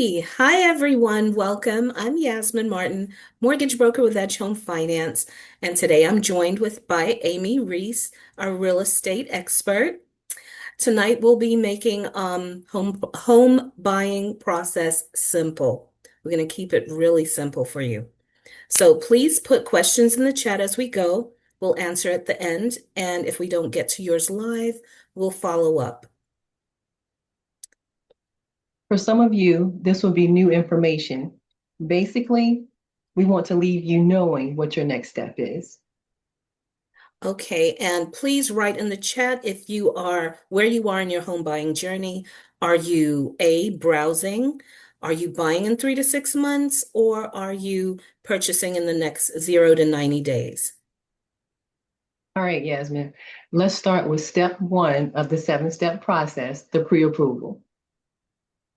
Alrighty. Hi, everyone. Welcome. I'm Yasmin Martin, mortgage broker with Edge Home Finance. And today I'm joined by Amy Reese, our real estate expert. Tonight we'll be making home buying process simple. We're going to keep it really simple for you. So please put questions in the chat as we go. We'll answer at the end. And if we don't get to yours live, we'll follow up. For some of you, this will be new information. Basically, we want to leave you knowing what your next step is. Okay, and please write in the chat if you are where you are in your home buying journey. Are you browsing? Are you buying in 3 to 6 months, or are you purchasing in the next 0 to 90 days? All right, Yasmin, let's start with step one of the 7-step process, the pre-approval.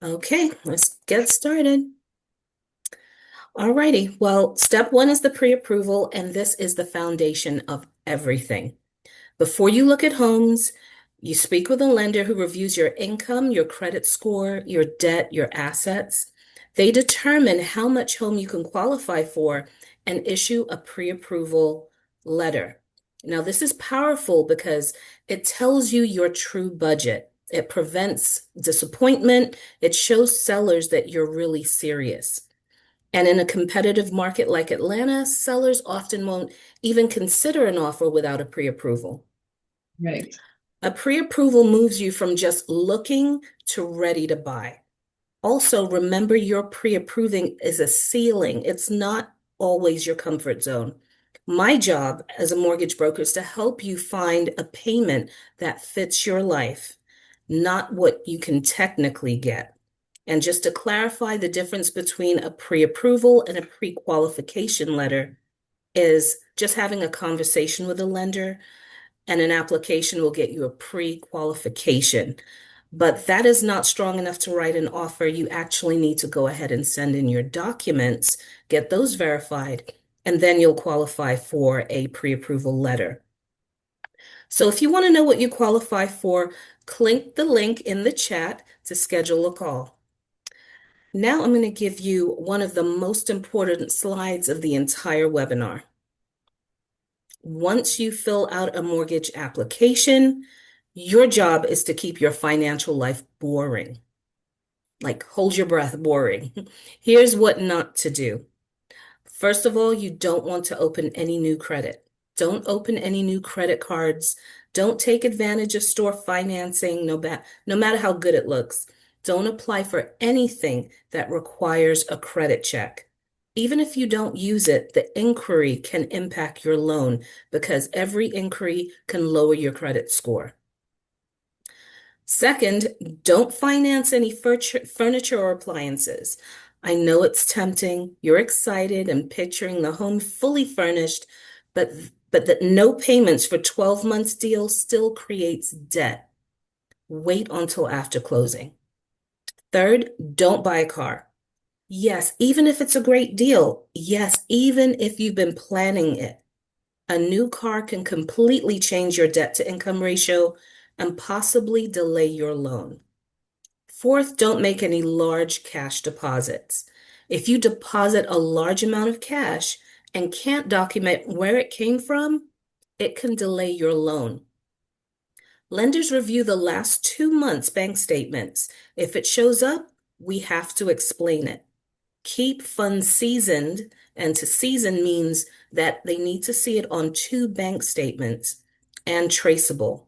Okay, let's get started. Alrighty, well, step one is the pre-approval, and this is the foundation of everything. Before you look at homes, you speak with a lender who reviews your income, your credit score, your debt, your assets. They determine how much home you can qualify for and issue a pre-approval letter. Now, this is powerful because it tells you your true budget. It prevents disappointment. It shows sellers that you're really serious. And in a competitive market like Atlanta, sellers often won't even consider an offer without a pre-approval. Right. A pre-approval moves you from just looking to ready to buy. Also, remember your pre-approving is a ceiling. It's not always your comfort zone. My job as a mortgage broker is to help you find a payment that fits your life, not what you can technically get. And just to clarify, the difference between a pre-approval and a pre-qualification letter is just having a conversation with a lender, and an application will get you a pre-qualification. But that is not strong enough to write an offer. You actually need to go ahead and send in your documents, get those verified, and then you'll qualify for a pre-approval letter. So if you want to know what you qualify for, click the link in the chat to schedule a call. Now I'm going to give you one of the most important slides of the entire webinar. Once you fill out a mortgage application, your job is to keep your financial life boring. Like, hold your breath, boring. Here's what not to do. First of all, you don't want to open any new credit. Don't open any new credit cards. Don't take advantage of store financing, no matter how good it looks. Don't apply for anything that requires a credit check. Even if you don't use it, the inquiry can impact your loan because every inquiry can lower your credit score. Second, don't finance any furniture or appliances. I know it's tempting. You're excited and picturing the home fully furnished, but that no payments for 12 months deal still creates debt. Wait until after closing. Third, don't buy a car. Yes, even if it's a great deal. Yes, even if you've been planning it. A new car can completely change your debt to income ratio and possibly delay your loan. Fourth, don't make any large cash deposits. If you deposit a large amount of cash and can't document where it came from, it can delay your loan. Lenders review the last 2 months' bank statements. If it shows up, we have to explain it. Keep funds seasoned, and to season means that they need to see it on 2 bank statements and traceable.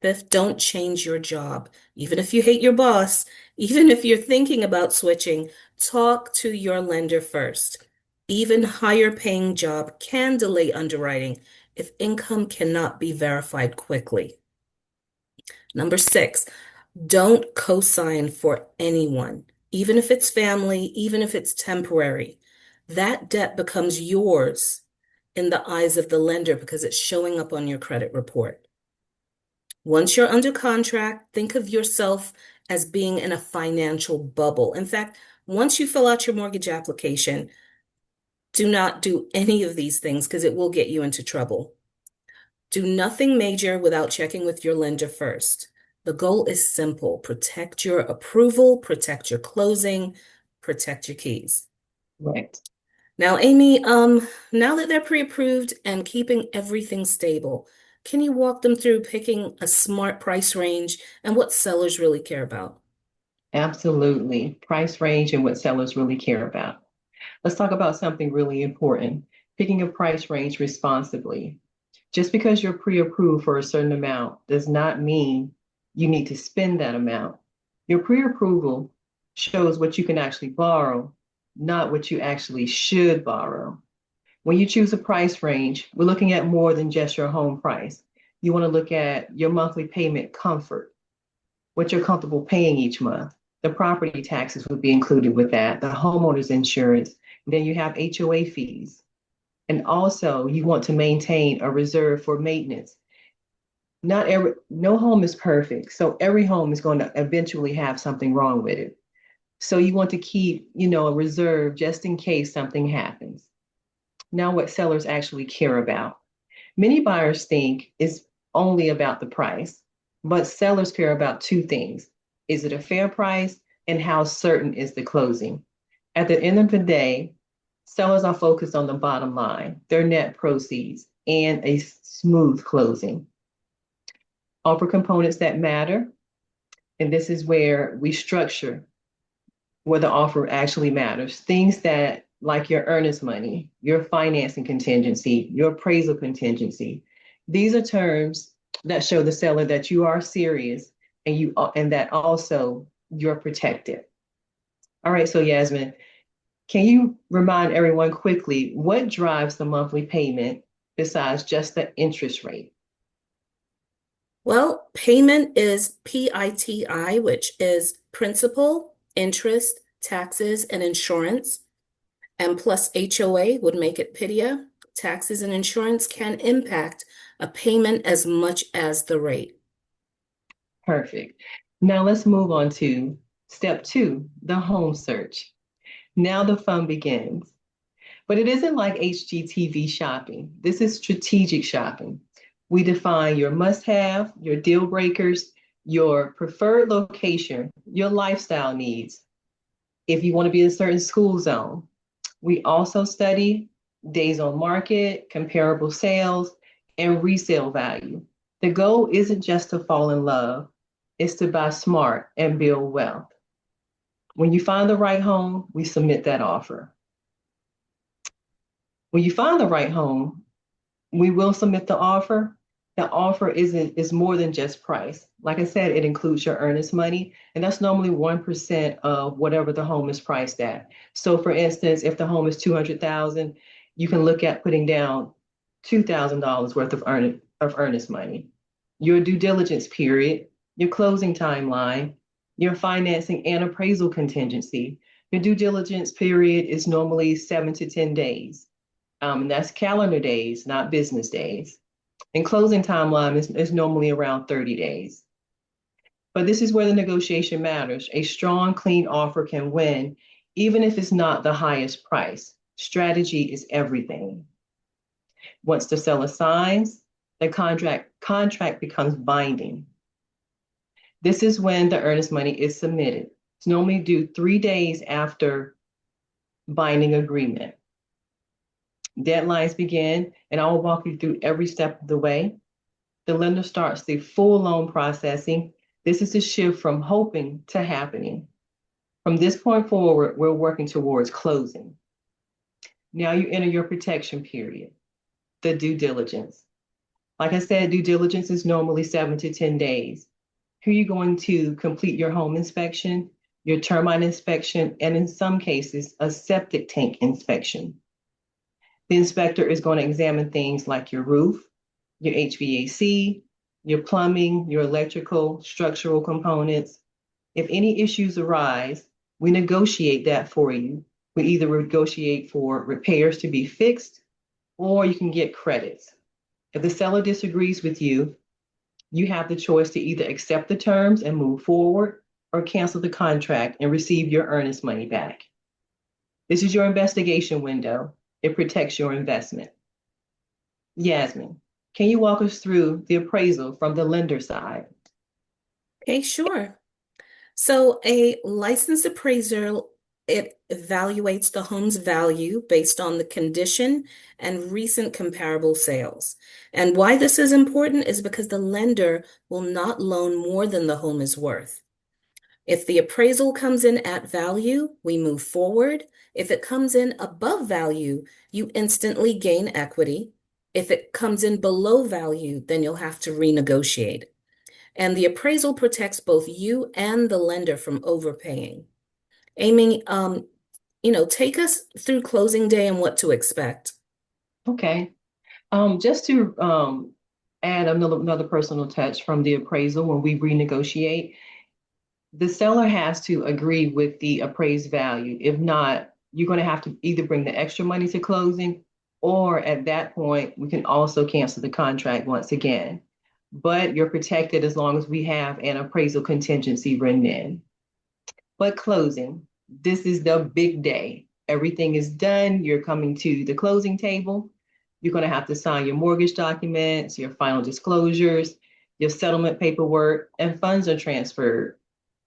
Fifth, don't change your job. Even if you hate your boss, even if you're thinking about switching, talk to your lender first. Even higher paying job can delay underwriting if income cannot be verified quickly. Number 6, don't co-sign for anyone, even if it's family, even if it's temporary. That debt becomes yours in the eyes of the lender because it's showing up on your credit report. Once you're under contract, think of yourself as being in a financial bubble. In fact, once you fill out your mortgage application, do not do any of these things because it will get you into trouble. Do nothing major without checking with your lender first. The goal is simple. Protect your approval, protect your closing, protect your keys. Right. Now, Amy, now that they're pre-approved and keeping everything stable, can you walk them through picking a smart price range and what sellers really care about? Absolutely. Price range and what sellers really care about. Let's talk about something really important, picking a price range responsibly. Just because you're pre-approved for a certain amount does not mean you need to spend that amount. Your pre-approval shows what you can actually borrow, not what you actually should borrow. When you choose a price range, we're looking at more than just your home price. You want to look at your monthly payment comfort, what you're comfortable paying each month. The property taxes would be included with that, the homeowner's insurance. Then you have HOA fees. And also, you want to maintain a reserve for maintenance. No home is perfect. So every home is going to eventually have something wrong with it. So you want to keep, a reserve just in case something happens. Now, what sellers actually care about. Many buyers think it's only about the price, but sellers care about two things. Is it a fair price? And how certain is the closing? At the end of the day, sellers are focused on the bottom line, their net proceeds, and a smooth closing. Offer components that matter, and this is where we structure where the offer actually matters. Things that, like your earnest money, your financing contingency, your appraisal contingency, these are terms that show the seller that you are serious and that also you're protected. All right, so Yasmin, can you remind everyone quickly what drives the monthly payment besides just the interest rate? Well, payment is PITI, which is principal, interest, taxes, and insurance. And plus HOA would make it PITIA. Taxes and insurance can impact a payment as much as the rate. Perfect. Now let's move on to step two, the home search. Now the fun begins. But it isn't like HGTV shopping. This is strategic shopping. We define your must have, your deal breakers, your preferred location, your lifestyle needs. If you want to be in a certain school zone, we also study days on market, comparable sales, and resale value. The goal isn't just to fall in love, it's to buy smart and build wealth. When you find the right home, we submit that offer. When you find the right home, we will submit the offer. The offer is more than just price. Like I said, it includes your earnest money, and that's normally 1% of whatever the home is priced at. So for instance, if the home is 200,000, you can look at putting down $2,000 worth of earnest money. Your due diligence period, your closing timeline, your financing and appraisal contingency. Your due diligence period is normally 7 to 10 days. And that's calendar days, not business days. And closing timeline is normally around 30 days. But this is where the negotiation matters. A strong, clean offer can win, even if it's not the highest price. Strategy is everything. Once the seller signs, the contract becomes binding. This is when the earnest money is submitted. It's normally due 3 days after binding agreement. Deadlines begin, and I will walk you through every step of the way. The lender starts the full loan processing. This is the shift from hoping to happening. From this point forward, we're working towards closing. Now you enter your protection period, the due diligence. Like I said, due diligence is normally 7 to 10 days. Here you're going to complete your home inspection, your termite inspection, and in some cases, a septic tank inspection. The inspector is going to examine things like your roof, your HVAC, your plumbing, your electrical, structural components. If any issues arise, we negotiate that for you. We either negotiate for repairs to be fixed or you can get credits. If the seller disagrees with you, you have the choice to either accept the terms and move forward or cancel the contract and receive your earnest money back. This is your investigation window. It protects your investment. Yasmin, can you walk us through the appraisal from the lender side? Okay, sure. So a licensed appraiser, it evaluates the home's value based on the condition and recent comparable sales. And why this is important is because the lender will not loan more than the home is worth. If the appraisal comes in at value, we move forward. If it comes in above value, you instantly gain equity. If it comes in below value, then you'll have to renegotiate. And the appraisal protects both you and the lender from overpaying. Amy, take us through closing day and what to expect. Okay. Just to add another personal touch from the appraisal when we renegotiate, the seller has to agree with the appraised value. If not, you're going to have to either bring the extra money to closing, or at that point, we can also cancel the contract once again. But you're protected as long as we have an appraisal contingency written in. But closing, this is the big day. Everything is done. You're coming to the closing table. You're going to have to sign your mortgage documents, your final disclosures, your settlement paperwork, and funds are transferred.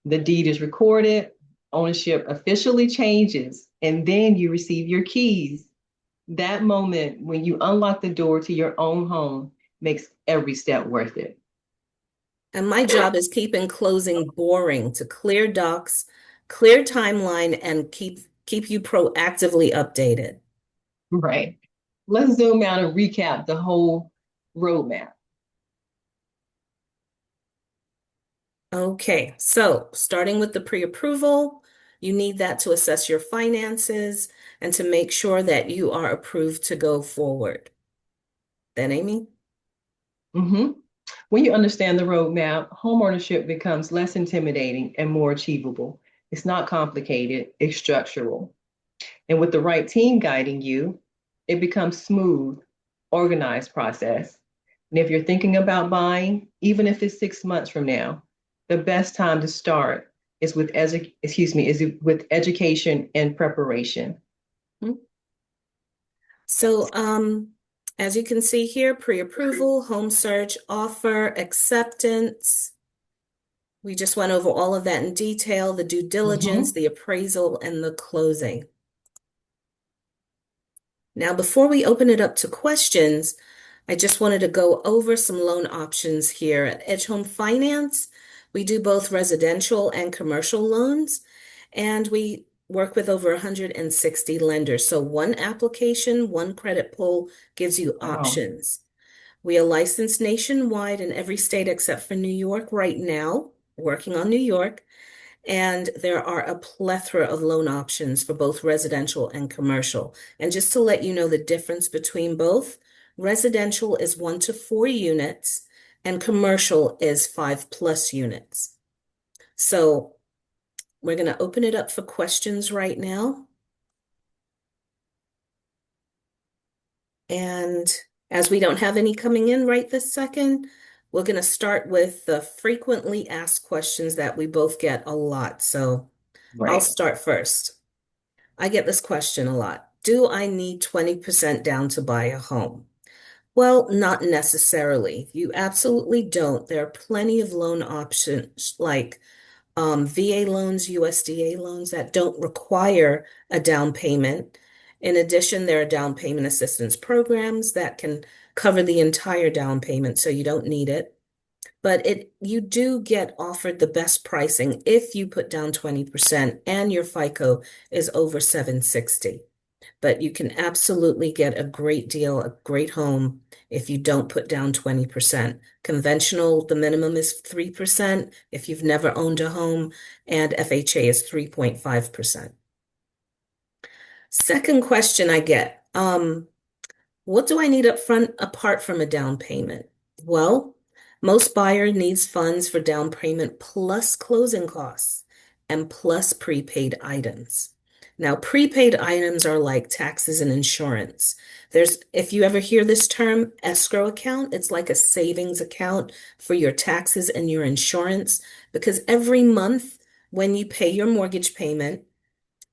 The deed is recorded, ownership officially changes, and then you receive your keys. That moment when you unlock the door to your own home makes every step worth it. And my job is keeping closing boring to clear docs, clear timeline, and keep you proactively updated. Right. Let's zoom out and recap the whole roadmap. Okay, so starting with the pre-approval, you need that to assess your finances and to make sure that you are approved to go forward. Then, Amy? Mm-hmm. When you understand the roadmap, homeownership becomes less intimidating and more achievable. It's not complicated, it's structural. And with the right team guiding you, it becomes smooth, organized process. And if you're thinking about buying, even if it's 6 months from now, the best time to start is with education and preparation. Hmm? So, as you can see here, pre-approval, home search, offer, acceptance. We just went over all of that in detail, the due diligence, Mhm. the appraisal, and the closing. Now, before we open it up to questions, I just wanted to go over some loan options here. At Edge Home Finance, we do both residential and commercial loans, and we work with over 160 lenders. So one application, one credit pull gives you Wow. options. We are licensed nationwide in every state except for New York right now, working on New York. And there are a plethora of loan options for both residential and commercial. And just to let you know the difference between both, residential is 1 to 4 units and commercial is 5+ units. So we're going to open it up for questions right now. And as we don't have any coming in right this second, we're going to start with the frequently asked questions that we both get a lot. So I'll Right. start first. I get this question a lot. Do I need 20% down to buy a home? Well, not necessarily. You absolutely don't. There are plenty of loan options like VA loans, USDA loans that don't require a down payment. In addition, there are down payment assistance programs that can cover the entire down payment, so you don't need it. But you do get offered the best pricing if you put down 20% and your FICO is over 760. But you can absolutely get a great deal, a great home if you don't put down 20%. Conventional, the minimum is 3% if you've never owned a home, and FHA is 3.5%. Second question I get, what do I need up front apart from a down payment? Well, most buyer needs funds for down payment plus closing costs and plus prepaid items. Now, prepaid items are like taxes and insurance. If you ever hear this term, escrow account, it's like a savings account for your taxes and your insurance because every month when you pay your mortgage payment,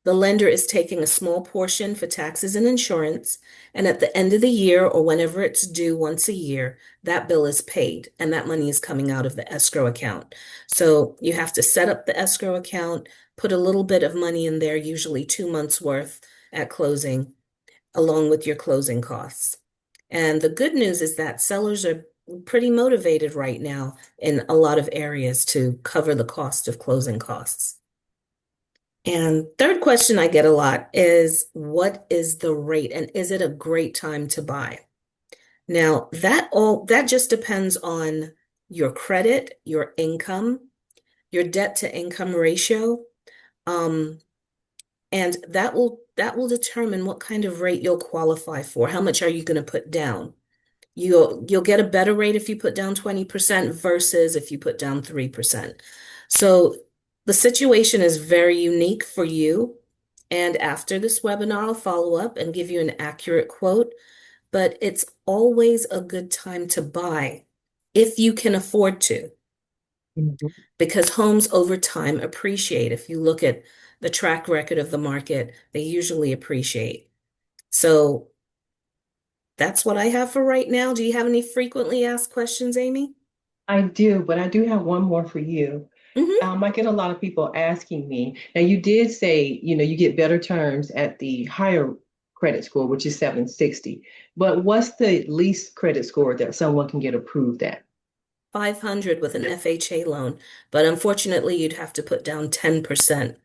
The lender is taking a small portion for taxes and insurance, and at the end of the year or whenever it's due once a year, that bill is paid and that money is coming out of the escrow account. So you have to set up the escrow account, put a little bit of money in there, usually 2 months worth at closing, along with your closing costs. And the good news is that sellers are pretty motivated right now in a lot of areas to cover the cost of closing costs. And third question I get a lot is, what is the rate and is it a great time to buy? Now, that just depends on your credit, your income, your debt to income ratio, um, and that will determine what kind of rate you'll qualify for. How much are you going to put down? You'll get a better rate if you put down 20% versus if you put down 3%. So the situation is very unique for you. And after this webinar, I'll follow up and give you an accurate quote. But it's always a good time to buy if you can afford to, Mhm. because homes over time appreciate. If you look at the track record of the market, they usually appreciate. So that's what I have for right now. Do you have any frequently asked questions, Amy? I do, but I do have one more for you. Hmm. I get a lot of people asking me. Now, you did say, you get better terms at the higher credit score, which is 760. But what's the least credit score that someone can get approved at? 500 with an FHA loan, but unfortunately, you'd have to put down 10%.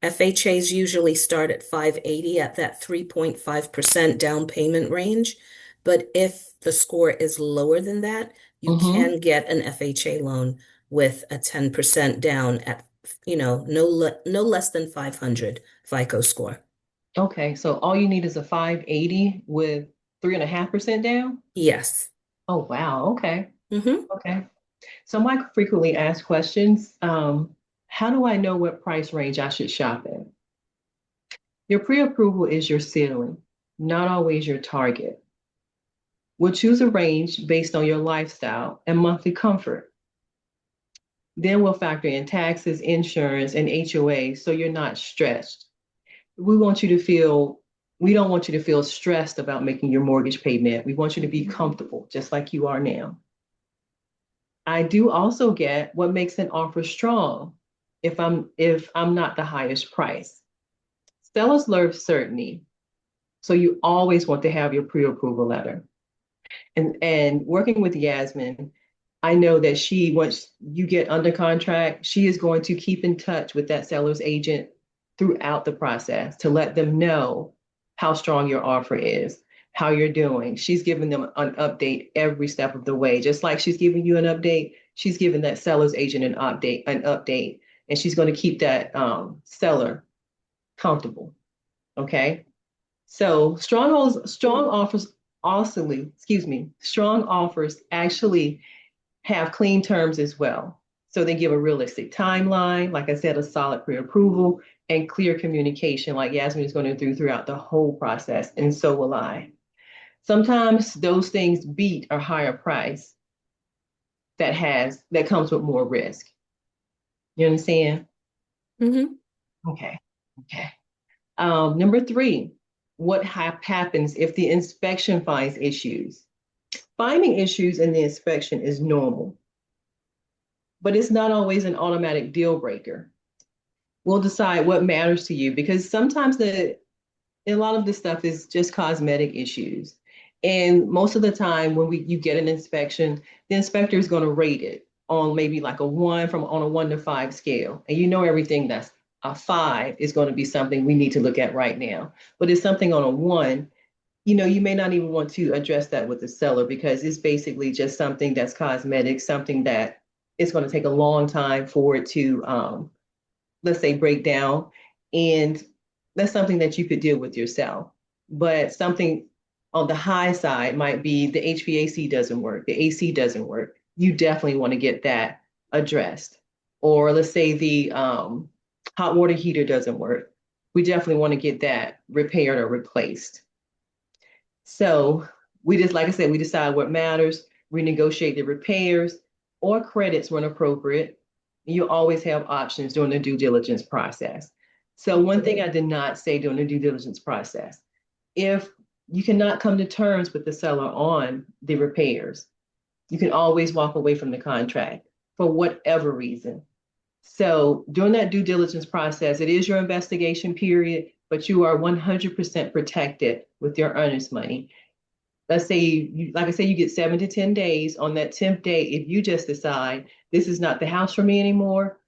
FHAs usually start at 580 at that 3.5% down payment range. But if the score is lower than that, you Hmm. can get an FHA loan with a 10% down at, no less than 500 FICO score. Okay, so all you need is a 580 with 3.5% down? Yes. Oh, wow. Okay. Hmm. Okay. So my frequently asked questions, how do I know what price range I should shop in? Your pre-approval is your ceiling, not always your target. We'll choose a range based on your lifestyle and monthly comfort. Then we'll factor in taxes, insurance, and HOA so you're not stressed. We want you to feel, we don't want you to feel stressed about making your mortgage payment. We want you to be comfortable, just like you are now. I do also get what makes an offer strong if I'm not the highest price. Sellers love certainty, so you always want to have your pre-approval letter. And working with Yasmin, I know that once you get under contract, she is going to keep in touch with that seller's agent throughout the process to let them know how strong your offer is, how you're doing. She's giving them an update every step of the way. Just like she's giving you an update, she's giving that seller's agent an update, and she's going to keep that seller comfortable. Okay. So strong offers strong offers actually have clean terms as well. So they give a realistic timeline, like I said, a solid pre-approval and clear communication, like Yasmin is going to do throughout the whole process, and so will I. Sometimes those things beat a higher price that comes with more risk. You understand? Hmm. Okay. Okay. Number three, what happens if the inspection finds issues? Finding issues in the inspection is normal, but it's not always an automatic deal breaker. We'll decide what matters to you because sometimes a lot of this stuff is just cosmetic issues. And most of the time when you get an inspection, the inspector is going to rate it on maybe like on a 1 to 5 scale. And you know everything that's a 5 is going to be something we need to look at right now. But it's something on a 1, you may not even want to address that with the seller because it's basically just something that's cosmetic, something that it's going to take a long time for it to, let's say, break down. And that's something that you could deal with yourself. But something on the high side might be the HVAC doesn't work, the AC doesn't work. You definitely want to get that addressed. Or let's say the hot water heater doesn't work. We definitely want to get that repaired or replaced. So like I said, we decide what matters, renegotiate the repairs or credits when appropriate. You always have options during the due diligence process. So one thing I did not say during the due diligence process, if you cannot come to terms with the seller on the repairs, you can always walk away from the contract for whatever reason. So during that due diligence process, it is your investigation period, but you are 100% protected with your earnest money. Let's say like I say, you get 7 to 10 days. On that 10th day, if you just decide this is not the house for me anymore,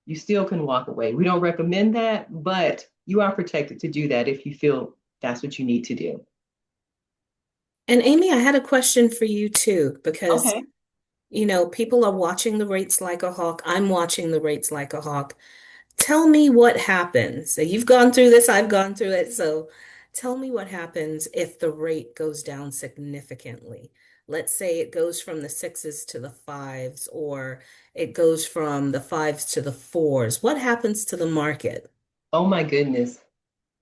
you still can walk away. We don't recommend that, but you are protected to do that if you feel that's what you need to do. And Amy, I had a question for you too, because Okay. people are watching the rates like a hawk. I'm watching the rates like a hawk. Tell me what happens. So you've gone through this, I've gone through it. So tell me what happens if the rate goes down significantly. Let's say it goes from the sixes to the fives, or it goes from the fives to the fours. What happens to the market? Oh my goodness.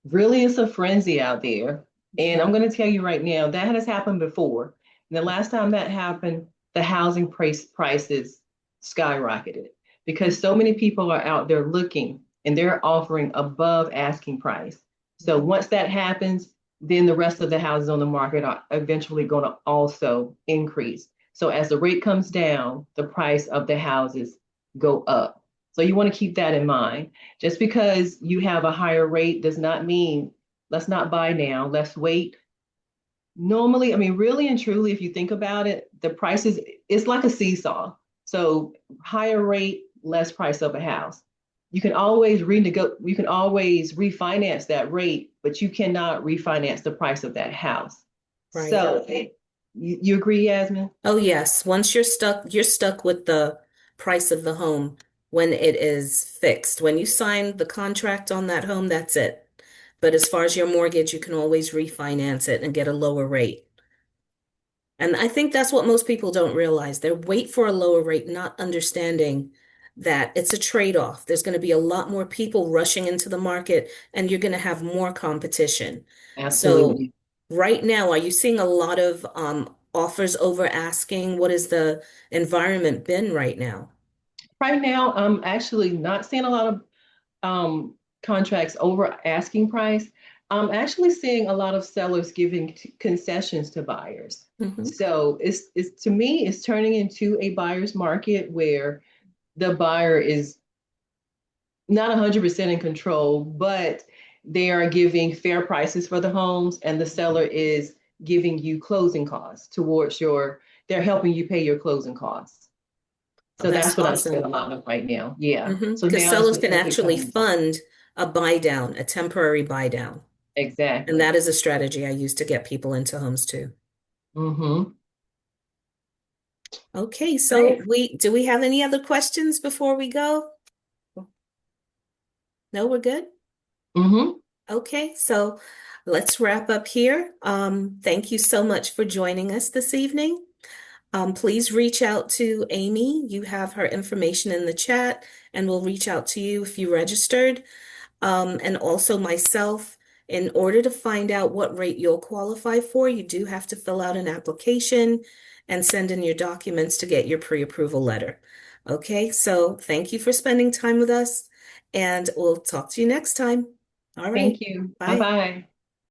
Really, it's a frenzy out there. And I'm going to tell you right now, that has happened before. And the last time that happened, the housing prices skyrocketed because so many people are out there looking and they're offering above asking price. So once that happens, then the rest of the houses on the market are eventually going to also increase. So as the rate comes down, the price of the houses go up. So you want to keep that in mind. Just because you have a higher rate does not mean let's not buy now, let's wait. Normally, I mean, really and truly, if you think about it, the prices, it's like a seesaw. So higher rate, less price of a house. You can always refinance that rate, but you cannot refinance the price of that house. Right. So you agree, Yasmin? Oh, yes. Once you're stuck with the price of the home when it is fixed. When you sign the contract on that home, that's it. But as far as your mortgage, you can always refinance it and get a lower rate. And I think that's what most people don't realize. They wait for a lower rate, not understanding that it's a trade-off. There's going to be a lot more people rushing into the market, and you're going to have more competition. So Absolutely. right now, are you seeing a lot of offers over asking? What has the environment been right now? Right now, I'm actually not seeing a lot of contracts over asking price. I'm actually seeing a lot of sellers giving concessions to buyers. Hmm. So it's to me, it's turning into a buyer's market where the buyer is not 100% in control, but they are giving fair prices for the homes, and the seller is giving you closing costs towards they're helping you pay your closing costs. Oh, So that's that's what I'm seeing a awesome. lot of right now. Yeah. So Because now it's sellers just can like it actually comes. fund a buy down, a temporary buy down. And Exactly. that is a strategy I use to get people into homes too. Mm-hmm. Okay, so Right. we have any other questions before we go? No, we're good? Mm-hmm. Okay, so let's wrap up here. Thank you so much for joining us this evening. Please reach out to Amy. You have her information in the chat, and we'll reach out to you if you registered. And also myself, in order to find out what rate you'll qualify for, you do have to fill out an application and send in your documents to get your pre-approval letter. Okay, so thank you for spending time with us, and we'll talk to you next time. All right, Thank you. bye. Bye-bye.